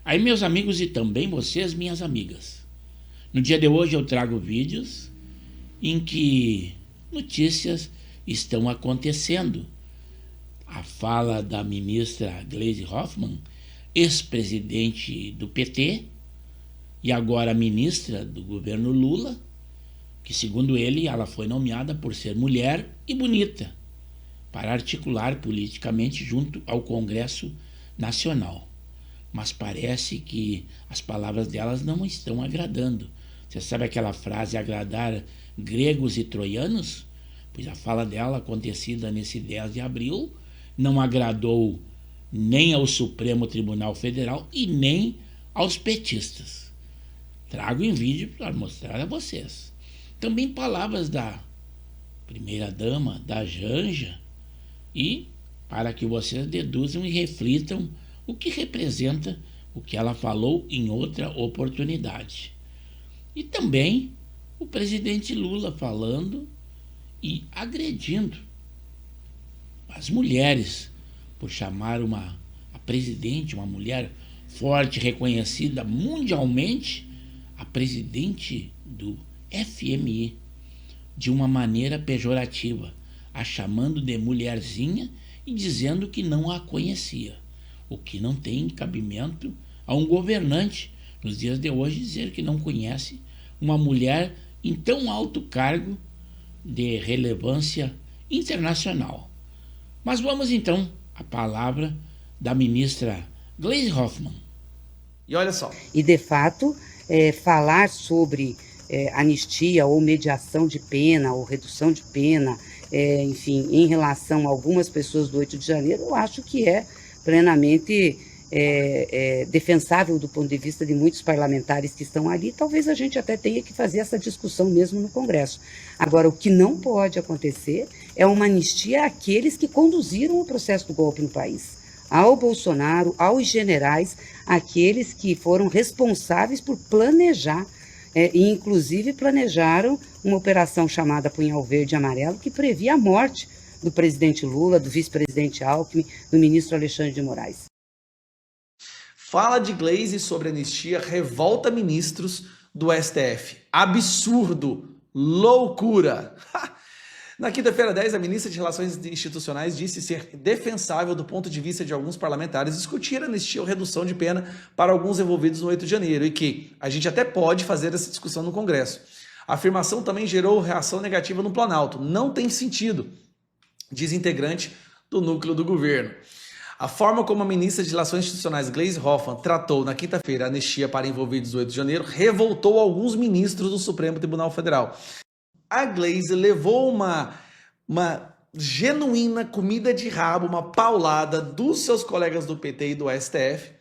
Aí, meus amigos e também vocês, minhas amigas, no dia de hoje eu trago vídeos em que notícias estão acontecendo. A fala da ministra Gleisi Hoffmann, ex-presidente do PT, e agora ministra do governo Lula, que segundo ele, ela foi nomeada por ser mulher e bonita, para articular politicamente junto ao Congresso Nacional. Mas parece que as palavras delas não estão agradando. Você sabe aquela frase, agradar gregos e troianos? Pois a fala dela, acontecida nesse 10 de abril, não agradou nem ao Supremo Tribunal Federal e nem aos petistas. Trago em vídeo para mostrar a vocês. Também palavras da primeira-dama, da Janja, e para que vocês deduzam e reflitam o que representa o que ela falou em outra oportunidade. E também o presidente Lula falando e agredindo as mulheres por chamar a presidente, uma mulher forte, reconhecida mundialmente, a presidente do FMI, de uma maneira pejorativa, a chamando de mulherzinha e dizendo que não a conhecia, o que não tem cabimento a um governante nos dias de hoje dizer que não conhece uma mulher em tão alto cargo de relevância internacional. Mas vamos então à palavra da ministra Gleisi Hoffmann. E olha só. E de fato, falar sobre anistia ou mediação de pena ou redução de pena, enfim, em relação a algumas pessoas do 8 de janeiro, eu acho que é plenamente defensável do ponto de vista de muitos parlamentares que estão ali. Talvez a gente até tenha que fazer essa discussão mesmo no Congresso. Agora, o que não pode acontecer é uma anistia àqueles que conduziram o processo do golpe no país. Ao Bolsonaro, aos generais, aqueles que foram responsáveis por planejar, e inclusive planejaram uma operação chamada Punhal Verde e Amarelo, que previa a morte do presidente Lula, do vice-presidente Alckmin, do ministro Alexandre de Moraes. Fala de Gleisi sobre anistia revolta ministros do STF. Absurdo! Loucura! Na quinta-feira 10, a ministra de Relações Institucionais disse ser defensável do ponto de vista de alguns parlamentares discutir anistia ou redução de pena para alguns envolvidos no 8 de janeiro e que a gente até pode fazer essa discussão no Congresso. A afirmação também gerou reação negativa no Planalto. Não tem sentido, diz integrante do núcleo do governo. A forma como a ministra de Relações Institucionais, Gleisi Hoffmann, tratou na quinta-feira a anistia para envolvidos do 8 de janeiro revoltou alguns ministros do Supremo Tribunal Federal. A Gleisi levou uma genuína comida de rabo, uma paulada dos seus colegas do PT e do STF,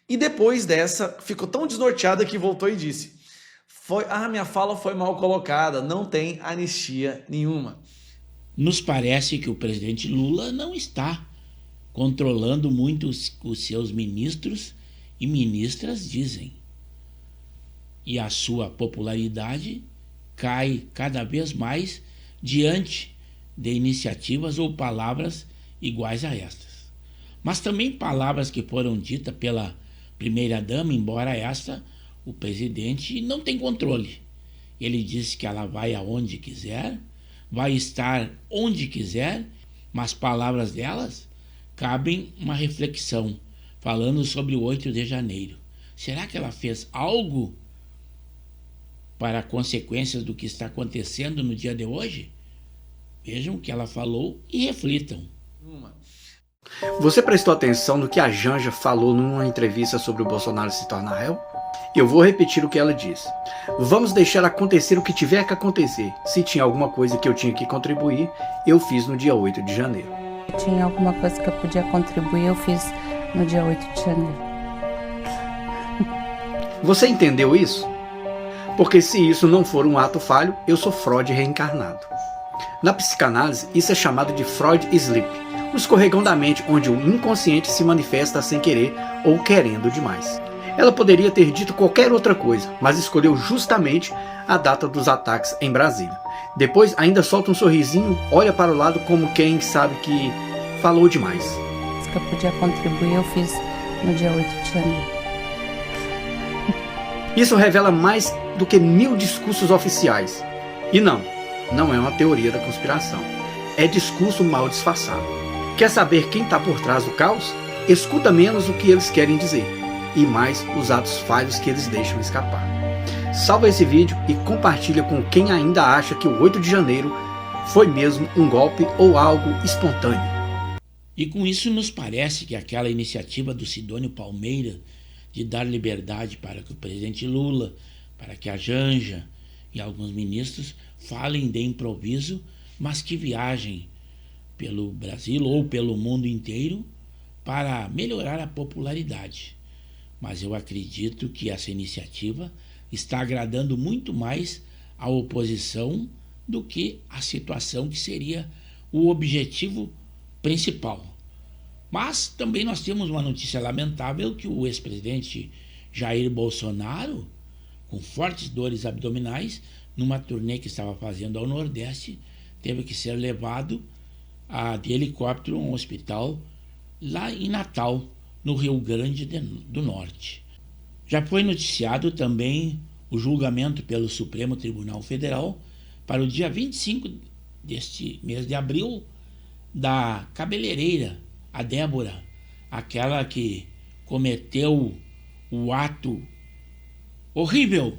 e depois dessa ficou tão desnorteada que voltou e disse: minha fala foi mal colocada, não tem anistia nenhuma. Nos parece que o presidente Lula não está controlando muito os seus ministros e ministras, dizem. E a sua popularidade cai cada vez mais diante de iniciativas ou palavras iguais a estas. Mas também palavras que foram ditas pela primeira-dama, embora esta, o presidente, não tem controle. Ele disse que ela vai aonde quiser, vai estar onde quiser, mas palavras delas cabem uma reflexão, falando sobre o 8 de janeiro. Será que ela fez algo para consequências do que está acontecendo no dia de hoje? Vejam o que ela falou e reflitam. Você prestou atenção no que a Janja falou numa entrevista sobre o Bolsonaro se tornar réu? Eu vou repetir o que ela disse. Vamos deixar acontecer o que tiver que acontecer. Se tinha alguma coisa que eu tinha que contribuir, eu fiz no dia 8 de janeiro. Tinha alguma coisa que eu podia contribuir, eu fiz no dia 8 de janeiro. Você entendeu isso? Porque se isso não for um ato falho, eu sou Freud reencarnado. Na psicanálise, isso é chamado de Freud Sleep, o escorregão da mente onde o inconsciente se manifesta sem querer ou querendo demais. Ela poderia ter dito qualquer outra coisa, mas escolheu justamente a data dos ataques em Brasília. Depois ainda solta um sorrisinho, olha para o lado como quem sabe que falou demais. Que eu podia contribuir, eu fiz no dia 8 de janeiro. Isso revela mais do que 1000 discursos oficiais. E não é uma teoria da conspiração. É discurso mal disfarçado. Quer saber quem está por trás do caos? Escuta menos o que eles querem dizer e mais os atos falhos que eles deixam escapar. Salva esse vídeo e compartilha com quem ainda acha que o 8 de janeiro foi mesmo um golpe ou algo espontâneo. E com isso nos parece que aquela iniciativa do Sidônio Palmeira de dar liberdade para que o presidente Lula, para que a Janja e alguns ministros falem de improviso, mas que viajem pelo Brasil ou pelo mundo inteiro para melhorar a popularidade. Mas eu acredito que essa iniciativa está agradando muito mais a oposição do que a situação que seria o objetivo principal. Mas também nós temos uma notícia lamentável que o ex-presidente Jair Bolsonaro, com fortes dores abdominais, numa turnê que estava fazendo ao Nordeste, teve que ser levado de helicóptero a um hospital lá em Natal, no Rio Grande do Norte. Já foi noticiado também o julgamento pelo Supremo Tribunal Federal para o dia 25 deste mês de abril da cabeleireira, a Débora, aquela que cometeu o ato horrível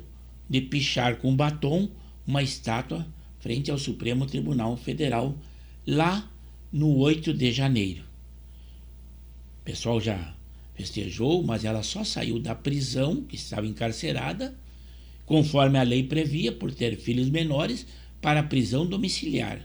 de pichar com batom uma estátua frente ao Supremo Tribunal Federal lá no 8 de janeiro. O pessoal já festejou, mas ela só saiu da prisão, que estava encarcerada, conforme a lei previa, por ter filhos menores, para a prisão domiciliar.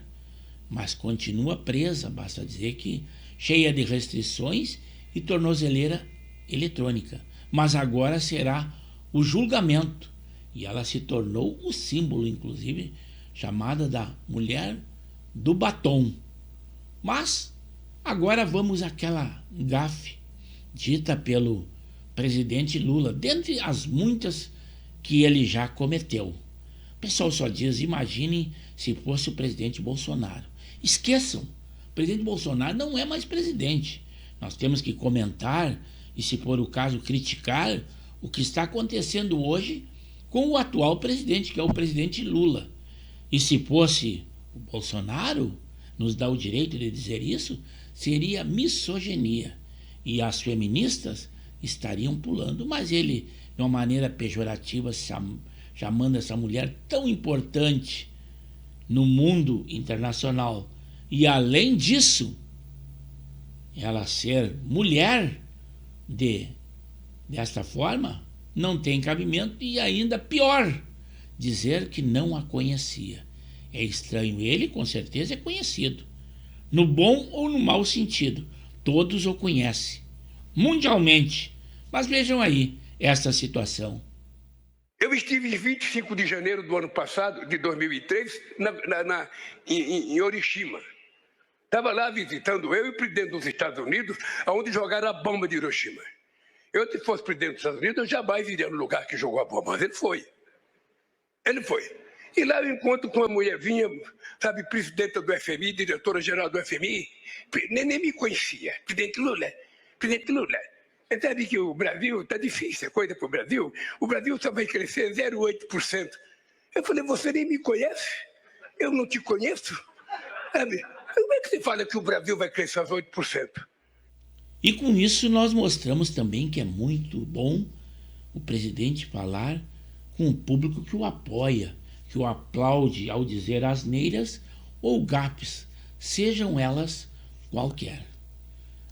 Mas continua presa, basta dizer que cheia de restrições e tornozeleira eletrônica. Mas agora será o julgamento. E ela se tornou o símbolo, inclusive, chamada da mulher do batom. Mas agora vamos àquela gafe dita pelo presidente Lula, dentre as muitas que ele já cometeu. O pessoal só diz, imaginem se fosse o presidente Bolsonaro. Esqueçam, o presidente Bolsonaro não é mais presidente. Nós temos que comentar e, se for o caso, criticar o que está acontecendo hoje com o atual presidente, que é o presidente Lula. E se fosse o Bolsonaro, nos dá o direito de dizer isso, seria misoginia. E as feministas estariam pulando, mas ele, de uma maneira pejorativa, chamando essa mulher tão importante no mundo internacional, e além disso, ela ser mulher desta forma, não tem cabimento, e ainda pior, dizer que não a conhecia. É estranho, ele com certeza é conhecido, no bom ou no mau sentido, todos o conhecem, mundialmente. Mas vejam aí essa situação. Eu estive em 25 de janeiro do ano passado, de 2003, em Hiroshima. Estava lá visitando eu e o presidente dos Estados Unidos, onde jogaram a bomba de Hiroshima. Eu, se fosse presidente dos Estados Unidos, eu jamais iria no lugar que jogou a bomba, mas ele foi. Ele foi. E lá eu encontro com uma mulherzinha, sabe, presidenta do FMI, diretora-geral do FMI, nem me conhecia, presidente Lula. Você sabe que o Brasil está difícil, a coisa para o Brasil só vai crescer 0,8%. Eu falei, você nem me conhece? Eu não te conheço? Sabe? Como é que você fala que o Brasil vai crescer 8%? E com isso nós mostramos também que é muito bom o presidente falar com o público que o apoia, que o aplaude ao dizer asneiras ou gafes, sejam elas qualquer.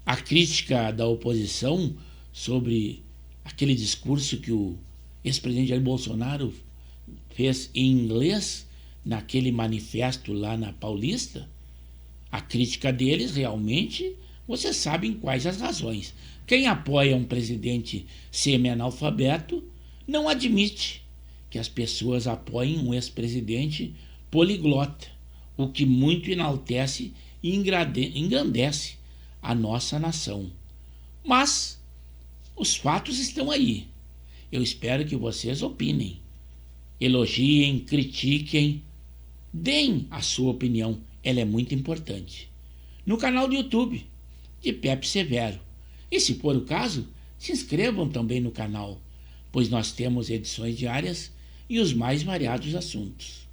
A crítica da oposição sobre aquele discurso que o ex-presidente Jair Bolsonaro fez em inglês naquele manifesto lá na Paulista, a crítica deles realmente, vocês sabem quais as razões. Quem apoia um presidente semi-analfabeto não admite que as pessoas apoiem um ex-presidente poliglota, o que muito enaltece e engrandece a nossa nação. Mas os fatos estão aí. Eu espero que vocês opinem, elogiem, critiquem, deem a sua opinião. Ela é muito importante. No canal do YouTube de Pepe Severo. E se for o caso, se inscrevam também no canal, pois nós temos edições diárias e os mais variados assuntos.